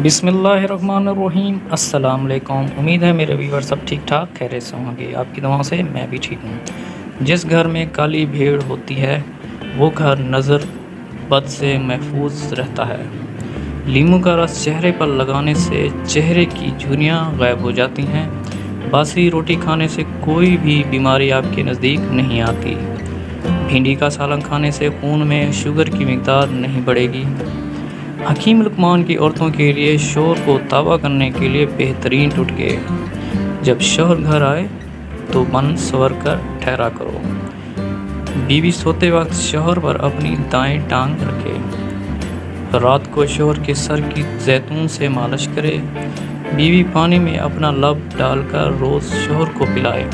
بسم اللہ الرحمن الرحیم۔ السلام علیکم۔ امید ہے میرے ویور سب ٹھیک ٹھاک خیریت سے ہوں گے۔ آپ کی دعاؤں سے میں بھی ٹھیک ہوں۔ جس گھر میں کالی بھیڑ ہوتی ہے وہ گھر نظر بد سے محفوظ رہتا ہے۔ لیموں کا رس چہرے پر لگانے سے چہرے کی جھریاں غائب ہو جاتی ہیں۔ باسی روٹی کھانے سے کوئی بھی بیماری آپ کے نزدیک نہیں آتی۔ بھنڈی کا سالن کھانے سے خون میں شوگر کی مقدار نہیں بڑھے گی۔ حکیم لقمان کی عورتوں کے لیے شوہر کو تابع کرنے کے لیے بہترین ٹوٹکے: جب شوہر گھر آئے تو بن سنور کر ٹھہرا کرو۔ بیوی سوتے وقت شوہر پر اپنی دائیں ٹانگ رکھے۔ رات کو شوہر کے سر کی زیتون سے مالش کرے۔ بیوی پانی میں اپنا لب ڈال کر روز شوہر کو پلائے۔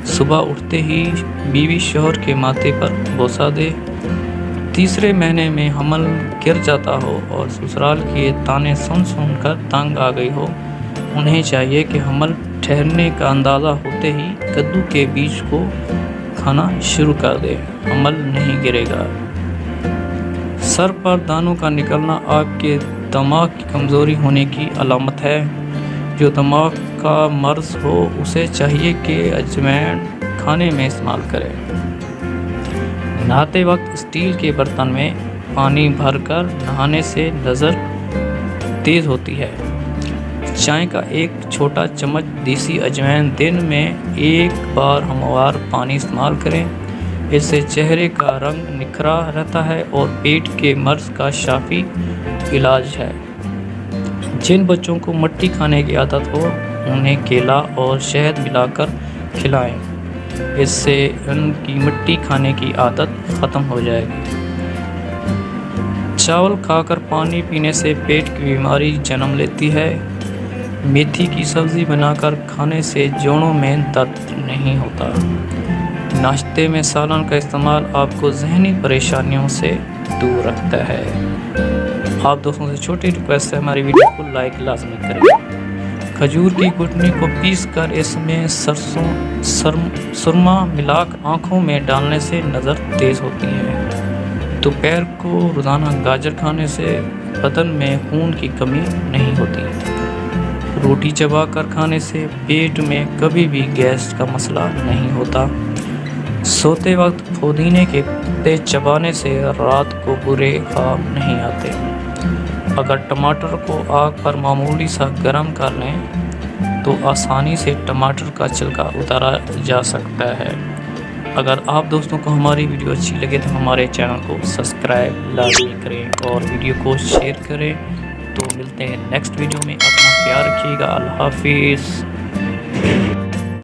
صبح اٹھتے ہی بیوی شوہر کے ماتھے پر بوسہ دے۔ تیسرے مہینے میں حمل گر جاتا ہو اور سسرال کے تانے سن سن کر تنگ آ گئی ہو، انہیں چاہیے کہ حمل ٹھہرنے کا اندازہ ہوتے ہی کدو کے بیج کو کھانا شروع کر دے، حمل نہیں گرے گا۔ سر پر دانوں کا نکلنا آپ کے دماغ کی کمزوری ہونے کی علامت ہے۔ جو دماغ کا مرض ہو اسے چاہیے کہ اجوائن کھانے میں استعمال کرے۔ نہاتے وقت اسٹیل کے برتن میں پانی بھر کر نہانے سے نظر تیز ہوتی ہے۔ چائے کا ایک چھوٹا چمچ دیسی اجوائن دن میں ایک بار ہموار پانی استعمال کریں۔ اس سے چہرے کا رنگ نکھرا رہتا ہے اور پیٹ کے مرض کا شافی علاج ہے۔ جن بچوں کو مٹی کھانے کی عادت ہو انہیں کیلا اور شہد ملا کر کھلائیں، اس سے ان کی مٹی کھانے کی عادت ختم ہو جائے گی۔ چاول کھا کر پانی پینے سے پیٹ کی بیماری جنم لیتی ہے۔ میتھی کی سبزی بنا کر کھانے سے جوڑوں میں درد نہیں ہوتا۔ ناشتے میں سالن کا استعمال آپ کو ذہنی پریشانیوں سے دور رکھتا ہے۔ آپ دوستوں سے چھوٹی ریکویسٹ ہے، ہماری ویڈیو کو لائک لازمی کریں۔ کھجور کی گٹنی کو پیس کر اس میں سرما ملا کر آنکھوں میں ڈالنے سے نظر تیز ہوتی ہے۔ دوپہر کو روزانہ گاجر کھانے سے بدن میں خون کی کمی نہیں ہوتی۔ روٹی چبا کر کھانے سے پیٹ میں کبھی بھی گیس کا مسئلہ نہیں ہوتا۔ سوتے وقت پودینے کے پتے چبانے سے رات کو برے خواب نہیں آتے۔ اگر ٹماٹر کو آگ پر معمولی سا گرم کر لیں تو آسانی سے ٹماٹر کا چھلکا اتارا جا سکتا ہے۔ اگر آپ دوستوں کو ہماری ویڈیو اچھی لگے تو ہمارے چینل کو سبسکرائب لازمی کریں اور ویڈیو کو شیئر کریں۔ تو ملتے ہیں نیکسٹ ویڈیو میں، اپنا خیال رکھیے گا۔ اللہ حافظ۔